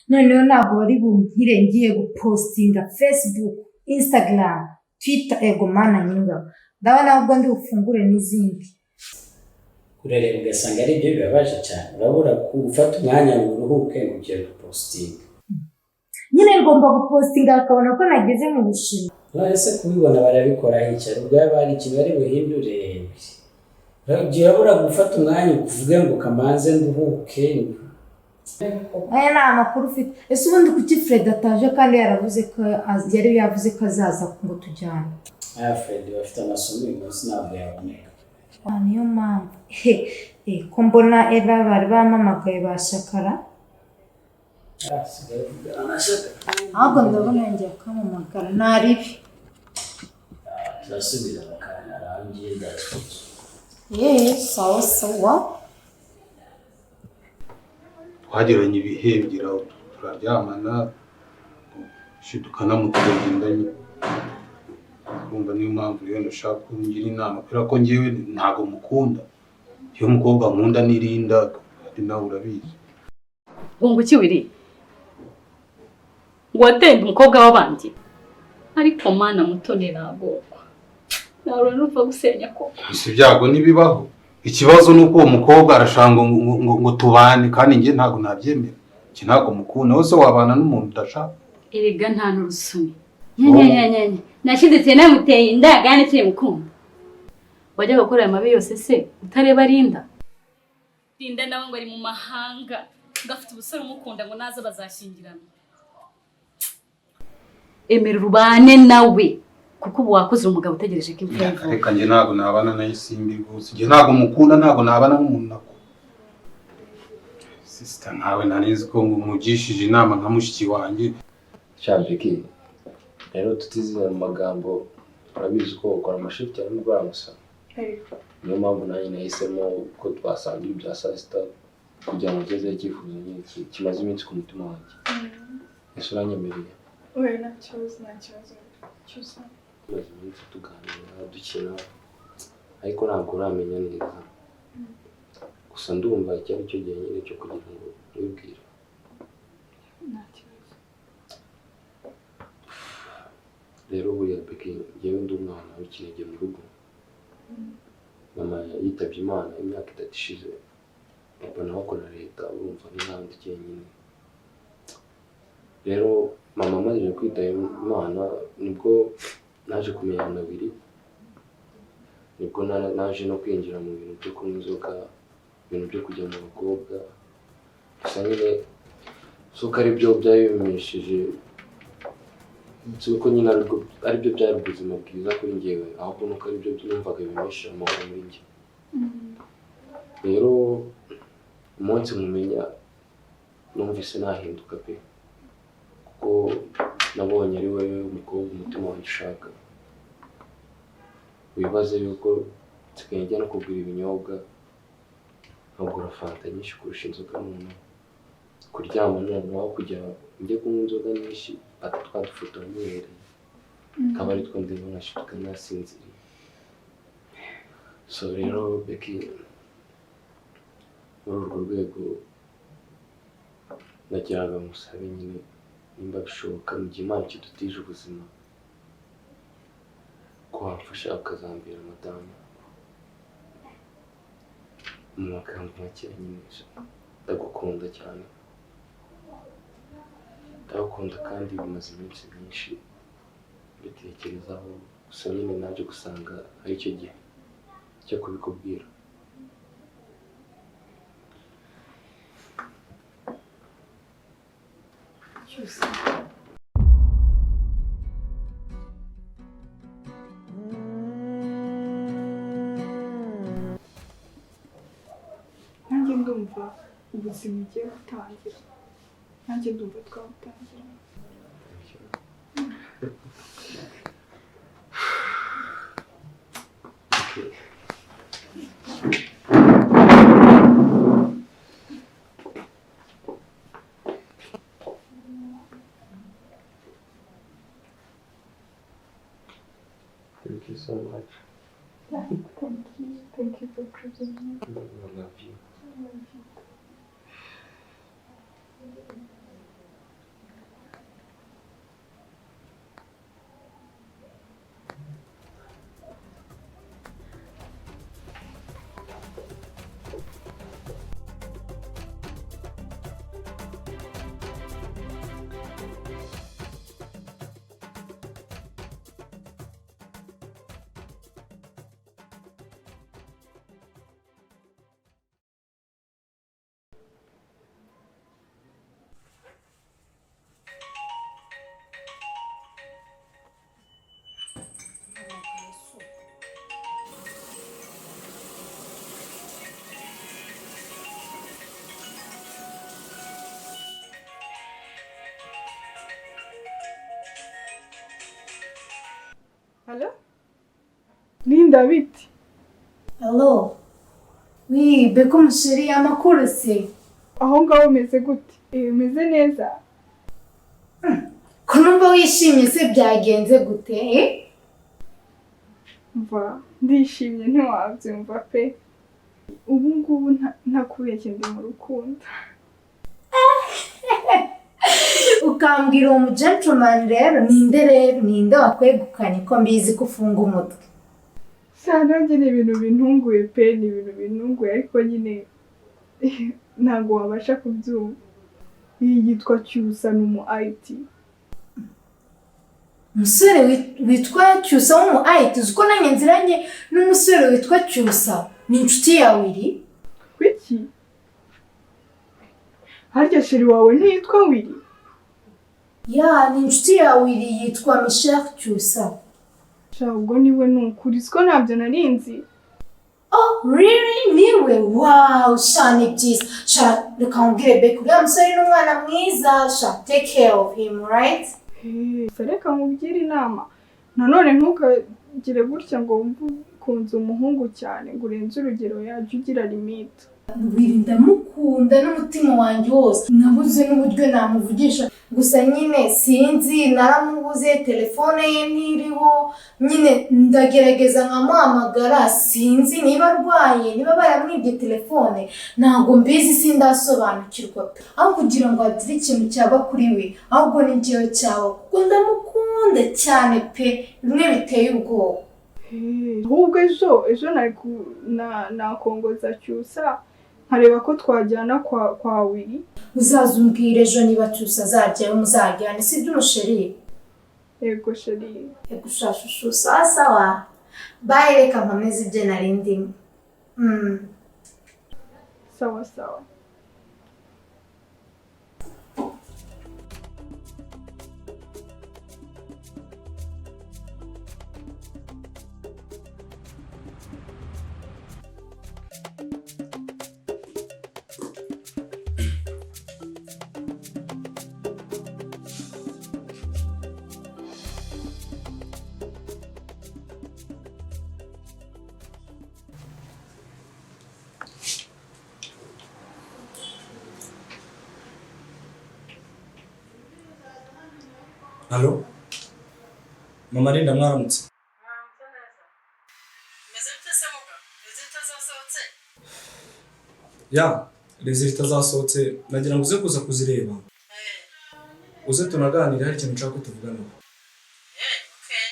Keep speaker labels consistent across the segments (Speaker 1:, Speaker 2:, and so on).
Speaker 1: noneho ntabwo bari bumpire ngiye gupostinga Facebook, Instagram, Twitter, ego mana nyinga ndabona ahubwo ndi ufungure n'izindi.
Speaker 2: Kurere ugasanga ari byo bibabaje cyane, urabura gufata umwanya ngo uruhuke ngo ugiye gupostinga.
Speaker 1: Nyine ngomba gupostinga akabona ko nageze mu bushima.
Speaker 2: Ese kubibona barabikora hicara ubwayo bari ikintu bari buhindure. Urabura gufata umwanya kuvuga ngo kamanze nduhuke.
Speaker 1: Aya ni amakuru ufite. Ese ubundi kuki Fred ataje kandi yaravuze ko yari yavuze ko azaza ngo tujyane?
Speaker 2: Fred bafite amasomo uyu munsi ntabwo yaboneka.
Speaker 1: Niyo mpamvu ko mbona Eva bari bamamagaye bashakara. Ahubwo ndabona yongeye kumamagara naribi.
Speaker 2: Turasubira bakanya arangiye ndetse.
Speaker 1: Sawa sawa.
Speaker 3: Twagiranye ibihembera turaryamana shidukana mu tugendanye. Kumva niyo mpamvu rero ndashaka kungira inama kubera ko ngewe ntago mukunda. Iyo mukobwa nkunda nirinda ari nawe urabizi.
Speaker 4: Ngo iki Willy? Watende umukobwa w'abandi. Ariko mana mutoni nagokwa. Nawe nuva gusenya ko.
Speaker 3: Si byago nibibaho. Ikibazo nuko uwo mukobwa arashanga ngo tubane kandi nge ntago nabyemera. Ki ntago mukunda wose wabana n'umuntu udashaka.
Speaker 4: Erega nta n'urusuni. Nyenyenyenyenye. Nashiditse namuteye inda gane turi mukunda. Wajya gukora amabi yose se utareba Linda. Linda nawe ngo ari mu mahanga. Gafite ubusore umukunda ngo naza bazashingirana. Emera rubane nawe kuko ubu wakoze umugabo utegereje ko imfura ivuka.
Speaker 3: Reka nge ntago nabana na Isimbi rwose. Nge ntago mukunda ntago nabana n'umuntu nako. Sister nkawe nanizi ko ngumugishije inama nka mushiki wanjye.
Speaker 5: Cyambiki. Rero tutizina mu magambo urabizi ko ukora amashift cyane n'ubwo gusa. Niyo mpamvu nanjye nahisemo ko twasangira ibya sasita kugira ngo ngeze icyifuzo nyinshi kimaze iminsi ku mutima wanjye. Ese uranyemereye?
Speaker 6: Oya ntakibazo. Cyusa.
Speaker 5: Tumaze iminsi tuganira dukina ariko ntabwo uramenya neza. Gusa ndumva iki ari cyo gihe nyine cyo kugira ngo wibwire.
Speaker 6: Ntakibazo.
Speaker 5: Rero buriya Beki ngewe ndi umwana w'ikinege mu rugo. Mama yitabye Imana imyaka 3 ishize. Papa nawe akora leta urumva n'ahandi cyenyine. Rero mama amaze kwitaba Imana nibwo naje kumenya na Willy. Nibwo naje no kwinjira mu bintu byo kunywa inzoga, ibintu byo kujya mu bakobwa. Gusa nyine suko ari byo byayimishije. Suko nyine ari byo byari ubuzima bwiza kuri ngewe ahubwo nuko ari byo numvaga bimisha amahoro muri njye. Rero umunsi nkumenya numvise nahinduka pe kuko nabonye ari wowe umukobwa umutima wanjye ushaka. Wibaze yuko nsigaye njya no kugura ibinyobwa nkagura fanta nyinshi kurusha inzoga none kuryama noneho kujya njye kunywa inzoga nyinshi twadufotora nihereye akaba ari two ndimo nashiduka nasinziriye. So rero Beki muri urwo rwego nagiraga musabe nyine nimba bishoboka mu gihe Imana kidutije ubuzima ko wamfasha ukazambira madamu mu magambo make nyine. Ndagukunda cyane, ndagukunda kandi bimaze iminsi myinshi mbitekerezaho. Gusa nyine naje gusanga ari icyo gihe cyo kubikubwira.
Speaker 6: Cyusa. Nanjye ndumva ubuzima ugiye gutangira. Nanjye ndumva twabutangira.
Speaker 5: Thank you so much.
Speaker 6: Thank you. Thank you for choosing me.
Speaker 5: I love you.
Speaker 6: I love you. Hello? Linda biti?
Speaker 1: Hello. Oui, beko musheri amakuru se.
Speaker 6: Aho ngaho umeze gute? Umeze neza?
Speaker 1: Kunumva wishimye se byagenze gute?
Speaker 6: Mva, ndishimye ntiwabyumva pe. Ubu ngubu ntakubeshye ndi mu rukundo.
Speaker 1: Ukambwira uwo gentleman rero ninde wakwegukanye ko mbizi ko ufunga umutwe.
Speaker 6: Nanjye ni ibintu bintunguye pe, ni ibintu bintunguye ariko nyine ntabwo wabasha kubyumva. Iyi yitwa Cyusa ni umu IT.
Speaker 1: Umusore witwa Cyusa w'umu IT, uzi ko nanjye nziranye n'umusore witwa Cyusa, ni inshuti ya Willy.
Speaker 6: Kuki? Harya sheri wawe ntiyitwa Willy?
Speaker 1: Ya, ni inshuti ya Willy yitwa Michelle Cyusa.
Speaker 6: Ubwo niwe nukuri, siko ntabyo narinzi.
Speaker 1: Oh, really? Niwe? Wow, shani byiza. Reka nkubwire Becky, uriya musore n'umwana mwiza, take care of him, right?
Speaker 6: Reka nkubwire inama. Nanone ntukagire gutya ngo wumve ukunze umuhungu cyane, ngo urenze urugero yajya ugira limite.
Speaker 1: Willy ndamukunda n'umutima wanjye wose, nabuze n'uburyo namuvugisha, gusa nyine sinzi, naramubuze, telefone ye ntiriho, nyine ndagerageza nkamuhamagara, sinzi niba arwaye, niba baramwibye telefone, ntabwo mbizi, sindasobanukirwa pe. Aho kugira ngo agire ikintu cyaba kuri we, ahubwo ni njyewe cyaba, kuko ndamukunda cyane pe, bimwe biteye ubwoba.
Speaker 6: Ahubwo ejo nakongoza Cyusa nkareba ko twajyana kwa Willy.
Speaker 1: Uzaza umbwire ejo niba Cyusa azajyayo muzajyane, sibyo umusheri?
Speaker 6: Yego sheri.
Speaker 1: Yego shashushu, sawa. Bye, reka nkomeze ibyo nari ndimo.
Speaker 6: Sawa.
Speaker 7: Halo? Mama Linda mwaramutse? Ya, resultat zasohotse, nagira ngo uze kuza kuzireba. Uze tunaganira hari ikintu nshaka ko tuvugana.
Speaker 8: Okay.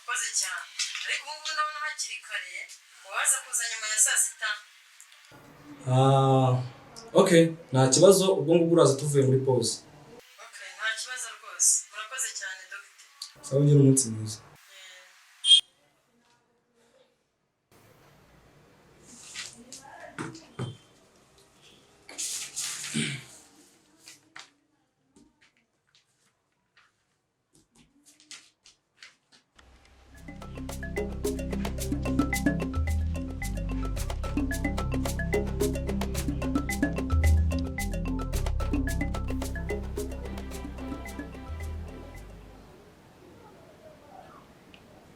Speaker 8: Murakoze cyane. Ariko ubu ndabona hakiri kare, waza kuza nyuma ya saa sita.
Speaker 7: Okay, nta kibazo, ubwo ngubwo uraza tuvuye muri pause.
Speaker 8: Okay, nta kibazo rwose. Murakoze cyane Dr.
Speaker 7: Sawa, ugira umunsi mwiza.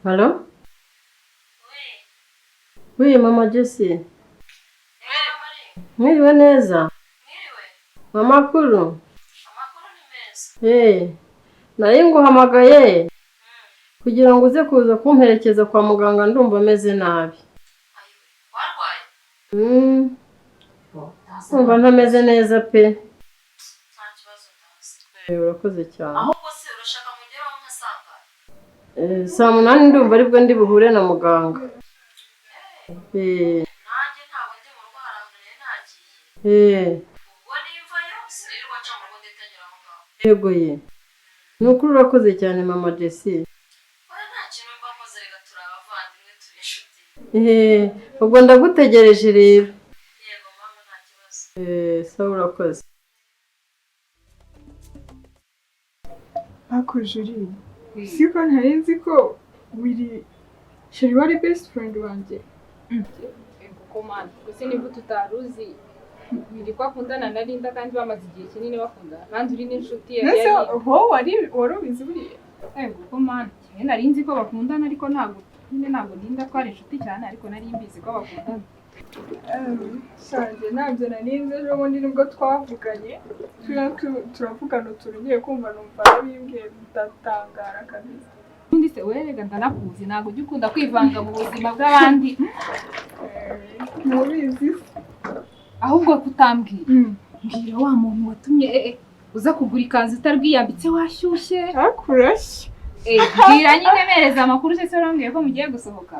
Speaker 9: Halo? Oui, mama Jessie. Mwiriwe neza? Amakuru?
Speaker 8: Amakuru ni meza.
Speaker 9: Nari nguhamagaye kugira ngo uze kuza kumperekeza kwa muganga, ndumva ameze nabi.
Speaker 8: Warwaye?
Speaker 9: Ndumva ntameze neza pe.
Speaker 8: Nta kibazo ndazi.
Speaker 9: Urakoze cyane.
Speaker 8: Ahubwo se urashaka mugeraho nkasanga?
Speaker 9: Saa 8 ndumva aribwo ndi buhure na muganga.
Speaker 8: Nanjye ntabwo ndi mu rugo, harangane nagiye. Ubwo nimvayo sinirirwa nca mu rugo nditagera aho ngaho.
Speaker 9: Yego ye. Nukuri urakoze cyane mama Jessie.
Speaker 8: Oya nta kintu mba nkoze, reka turi abavandimwe, turi inshuti.
Speaker 9: Ubwo ndagutegereje rero.
Speaker 8: Yego mama, nta kibazo.
Speaker 9: Sawa, urakoze.
Speaker 6: Ako juri. Siko ntari nzi ko Willy sheri wari best friend wanjye.
Speaker 10: Komanda, gusa niba tutaruzi Willy ko akundana na Linda kandi bamaze igihe kinini bakundana, kandi uri n'inshuti ye.
Speaker 6: Nese ho wari ubizi buriya?
Speaker 10: kuko mana nari nzi ko bakundana ariko ntabwo ninda ko ari inshuti cyane ariko nari mbizi ko bakundana.
Speaker 6: Sanje nabyo narinze ejo bundi nibwo twavuganye turavugana turugiye kumva numva arabimbwiye ndatangara kabisa.
Speaker 10: Undi se werega ndanakuzi ntabwo ujya ukunda kwivanga mu buzima bw'abandi.
Speaker 6: Mubizi
Speaker 10: ahubwo kutambwira mbwira wa muntu watumye uza kugura ikanzu utarwiyambitse washyushye
Speaker 6: akurashye.
Speaker 10: Mbwira nyine mereza amakuru se urambwiye ko mugiye gusohoka.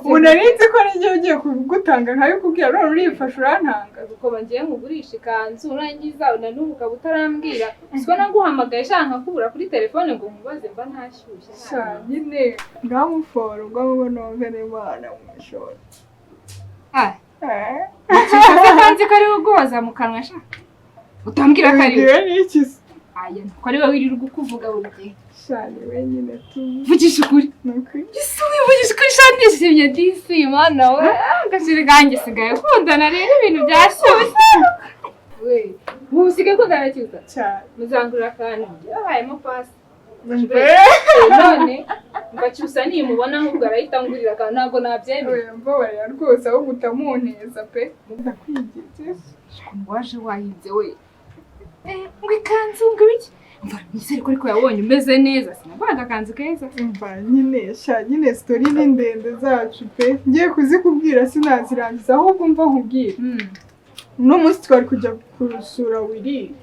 Speaker 6: Unarinzi ko n'igihe ugiye kugutanga nkabikubwira none urifasha urantanga
Speaker 10: kuko bagiye nkugurisha ikanzu urangiza unanubu ukaba utarambwira siko naguhamagaye shaka kubura kuri telefone ngo mubaze mba ntashyushye
Speaker 6: nyine ngamufora ubwo mubona wavene imana mu mashuri.
Speaker 10: Kanzi ko ari ugoza mu kanwa sha utambwira ko ari
Speaker 6: n'iki se
Speaker 10: ko ari wowe wirirwa ukuvuga buri gihe
Speaker 6: shani wenyine tu
Speaker 10: vugisha ukuri gisubi vugisha ukuri shani yishimye disi mana we gashiri gange sigaye kundana rero ibintu byashyushye we musigaye kundana cyuta
Speaker 6: cyane
Speaker 10: muzangurira kandi yabayemo pasi none mbacyusa nimubona ahubwo arahita ngurira kandi ntabwo nabyemera
Speaker 6: mbabarira rwose aho gutamuneza pe ndakwigeze
Speaker 10: waje wahinze we ngo ikanzu ngo ibiki nizere ko ariko yabonye umeze neza sinaguraga akanzu keza
Speaker 6: nyine story ni ndende zacu pe ngiye kuzikubwira sinazirangiza ahubwo mva nkubwira uno munsi twari kujya kurusura Willy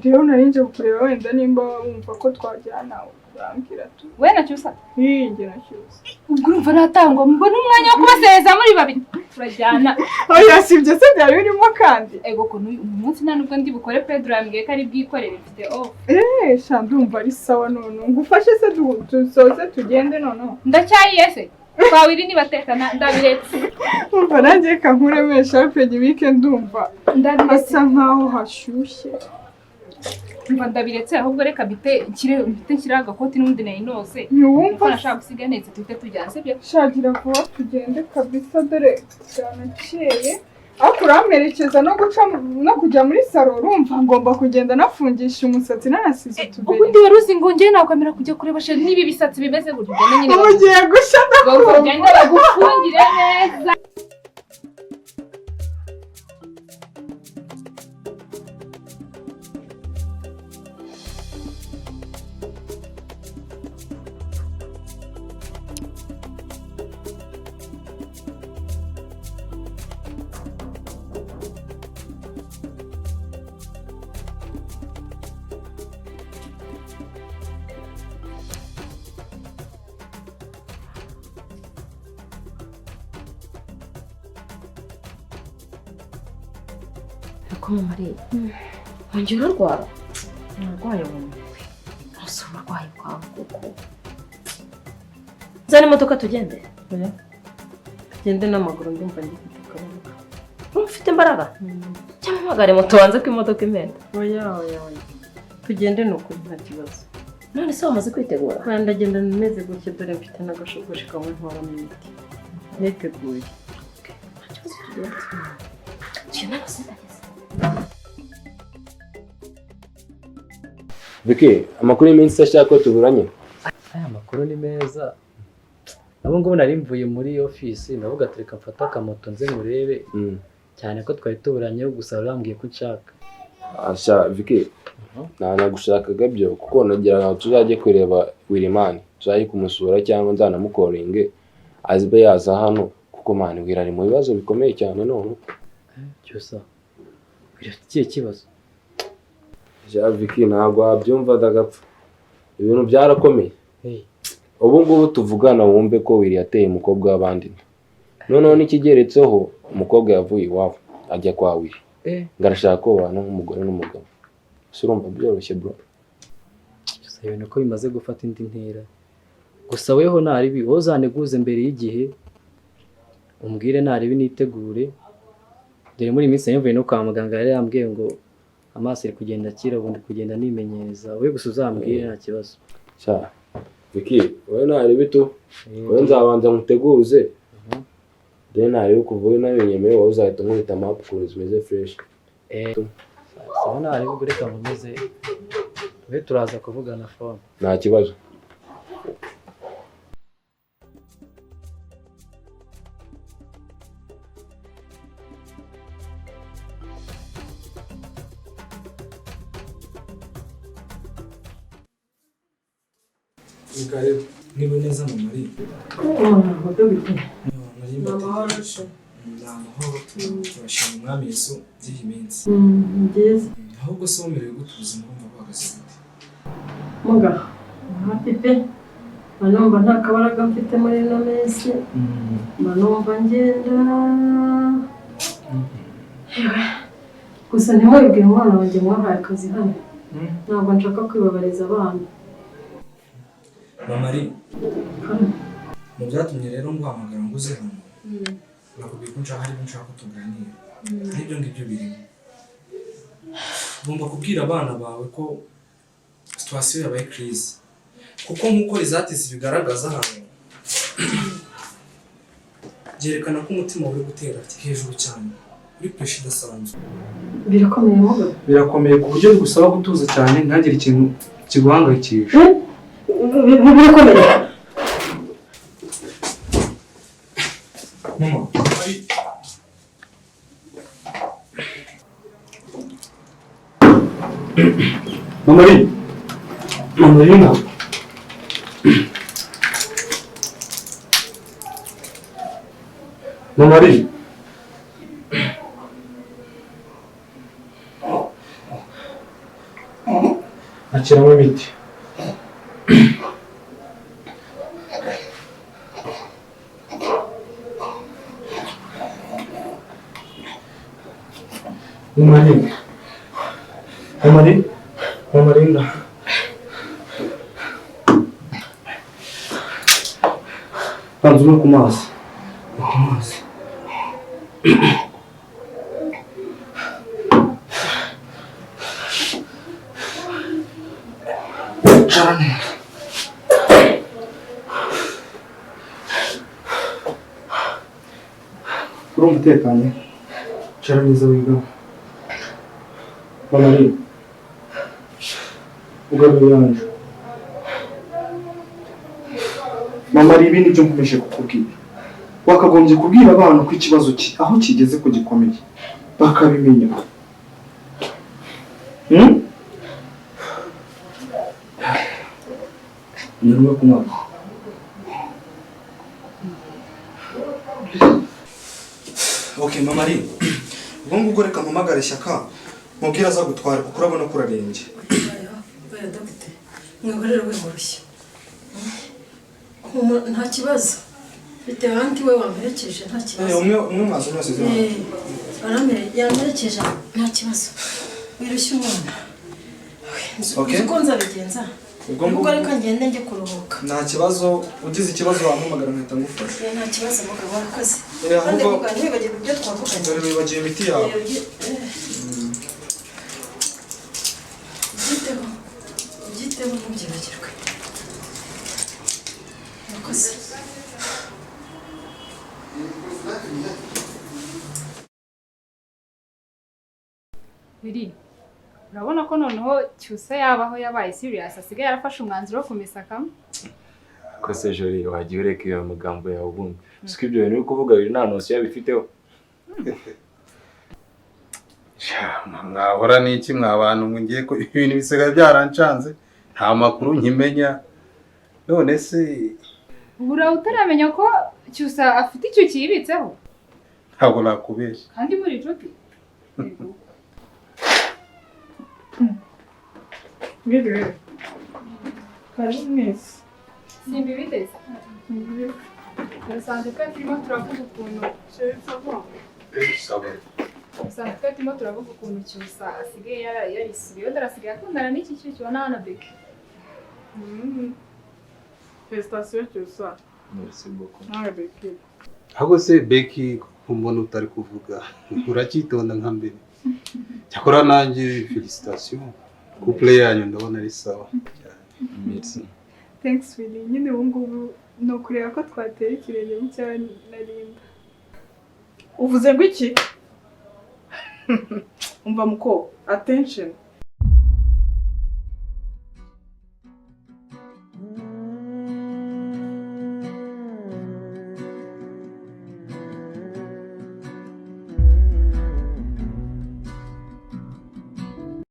Speaker 6: rero narinje kureba wenda nimba wumva ko twajyana urambwira tu
Speaker 10: we nacyusa
Speaker 6: njye nacyusa
Speaker 10: ubwo urumva natangwa mbona umwanya wo kubasezeza muri babiri turajyana
Speaker 6: oya sibyo se byari birimo kandi
Speaker 10: ego ko uyu munsi nta nubwo ndi bukore Pedro yambwiye ko ari bwikorere mfite
Speaker 6: sha ndumva ari sawa none ngufashe se dusoze tugende none
Speaker 10: ndacyayiye se kwa Willy nibatekana ndabiretse
Speaker 6: umva nanjye kankuremesha pegi weekend ndumva hasa nkaho hashyushye
Speaker 10: mva ndabiretse ahubwo reka bite nshyira agakoti n'undi nayinose
Speaker 6: ntiwumva
Speaker 10: nashaka gusiga netse tuhite tujyana sibyo
Speaker 6: shagira vuba tugende kabisa dore byanakeye ariko uramerekeza no guca no kujya muri salo urumva ngomba kugenda nafungisha umusatsi nanasize tubere
Speaker 10: ubundi wari uzi ngo njye nakwemera kujya kureba sheri n'ibi bisatsi bimeze gutyo ugende nyine
Speaker 6: ugiye gusha
Speaker 10: ngo ugende bagufungire neza
Speaker 9: Como Maria? Wongera urwara? Narwaye mu mutwe. Ese urwaye kwawe kuko. Zana imodoka tugende. Tugende n'amaguru ndumva ngifite akaruhuka. Ufite imbaraga? Cyangwa mpagare moto wanze ko imodoka imenda? Oya. Tugende nuko nta kibazo. None se wamaze kwitegura? Kandi ndagenda nimeze gutya dore mfite n'agashokoshi kamwe ntwara mu miti. Niteguye.
Speaker 5: Vicky, amakuru y'iminsi ashaka ko tuburanye.
Speaker 11: Aya makuru ni meza. Nabo ngo nari mvuye muri office ndavuga tereka mfata akamoto nze murebe. Cyane ko twari tuburanye gusa urambwiye ko nshaka.
Speaker 5: Asha Vicky. Nagushakaga byo kuko nagira ngo tuzajye kureba Willy tuzajye kumusura cyangwa ndanamukoringe azibe yaza hano kuko mani wirari mu bibazo bikomeye cyane none.
Speaker 11: Cyusa. Birafite kibazo.
Speaker 5: Vicky ntabwo wabyumva ndagapfa. Ibintu byarakomeye. Ubu ngubu tuvugana wumve ko Willy yateye umukobwa w'abandi. Noneho n'ikigeretseho umukobwa yavuye iwabo ajya kwa Willy. Ngarashaka ko bana nk'umugore n'umugabo. Surumva byoroshye bro.
Speaker 11: Cyusa ibintu ko bimaze gufata indi ntera. Gusa weho naribi wozaneguze mbere y'igihe. Umbwire naribi nitegure. Dore muri minsi yamvuye no kwa muganga yari yambwiye ngo amaso ari kugenda akira ubundi kugenda nimenyereza we gusa uzambwire nta kibazo.
Speaker 5: Sha Vicky wowe naribi tu wowe nzabanza muteguze. Dore naribi kuvuye nayo nyemeye wowe uzahita nkubita map ku zimeze fresh.
Speaker 11: Sawa naribi gureka nkomeze we turaza kuvugana phone.
Speaker 5: Nta kibazo.
Speaker 7: Karibu. Niba neza mama ari.
Speaker 9: Amahoro se.
Speaker 7: Amahoro. Turashima umwami Yesu by'iyi minsi.
Speaker 9: Byiza.
Speaker 7: Ahubwo se wemerewe gutuza impamvu bahagaze.
Speaker 9: Muga. Happy pe. Manumva nta kabaraga mfite muri ino minsi. Manumva ngenda. Gusa ntimwibwire umwana wanjye mwahaye akazi hano. Ntabwo nshaka kwibabariza abana.
Speaker 7: Mama ari. Mu byatumye rero nguhamagara ngo uze hano. Nakubwiye ko nshaka ariko nshaka tuganira. N'ibyo ngibyo birimo. Ugomba kubwira abana bawe ko situation yabaye crise. Kuko nk'uko izatisi bigaragaza hano. Byerekana ko umutima uri gutera hejuru cyane. Uri pressure idasanzwe.
Speaker 9: Birakomeye muga.
Speaker 7: Birakomeye ku buryo bigusaba gutuza cyane ntagire ikintu kiguhangayikisha.
Speaker 9: Birakomeye.
Speaker 7: Mama, Mama, akiramo imiti. Mamarinda. Panzume ku mazi. Cyane. Urumva utekanye? Cara neza wiga. Mamarinda. Ugaruye yanje. Mama ari ibindi byo nkomeje kukubwira. Wakagombye kubwira abantu ko ikibazo aho kigeze ko gikomeye. Bakabimenya. Nirumwe kumwana. Okay, Mama ari. Ubwo ngubwo reka mpamagare Shyaka. Mubwira aza gutwara kuko urabona ko urarembye.
Speaker 9: Oya dogite. Mwabarero we murushya. Nta kibazo. Bitewe n'anti we wamperekeje nta kibazo.
Speaker 7: Umwe mwazo byose zima.
Speaker 9: Yamperekeje nta kibazo. Wirushya umwana.
Speaker 7: Okay.
Speaker 9: Uko nzabigenza. Ubwo reka ngende njye kuruhuka.
Speaker 7: Nta kibazo, ugize ikibazo wampamagara nkahita ngufasha.
Speaker 9: Nta kibazo mugabo warakoze.
Speaker 7: Kandi
Speaker 9: mugabo ntibagiwe ibyo twavuganye.
Speaker 7: Dore wibagiye imiti yawe.
Speaker 9: Ugiteho ntubyibagirwe. Warakoze.
Speaker 10: Willy, urabona ko noneho cyusa yabaho yabaye serious asigaye yarafashe umwanzuro wo kumisaka.
Speaker 5: Ko se Joli wagiye ureka iyo magambo yawe ubundi. Siko ibyo bintu uri kuvuga biri nta nose yabifiteho.
Speaker 3: Mwahora n'iki mwabantu ngo ngiye ko ibintu bisigaye byarancanze nta makuru nkimenya. None se
Speaker 10: Ubura utaramenya ko cyusa afite icyo kiyibitseho.
Speaker 3: ntabwo nakubeshya.
Speaker 10: Kandi muri inshuti.
Speaker 6: Ngire. Kari mwese.
Speaker 10: Simbi biteze. Usanzwe ko turimo turavuga ukuntu usanzwe ko turimo turavuga ukuntu cyusa asigaye yarisubiye ndarasigaye akundana n'iki cyo kibona hano Beki.
Speaker 6: Festation cyusa.
Speaker 5: Merci beaucoup.
Speaker 6: Nawe Beki.
Speaker 3: Ahubwo se Beki umuntu utari kuvuga urakitonda nka mbere. Cyakora nanjye felicitation. Couple yanyu ndabona ari sawa.
Speaker 5: Merci.
Speaker 6: Thanks Willy. Nyine ubu ngubu no kureba ko twatera ikirenge mu cyane narinda. Uvuze ngo iki? Umva muko, attention.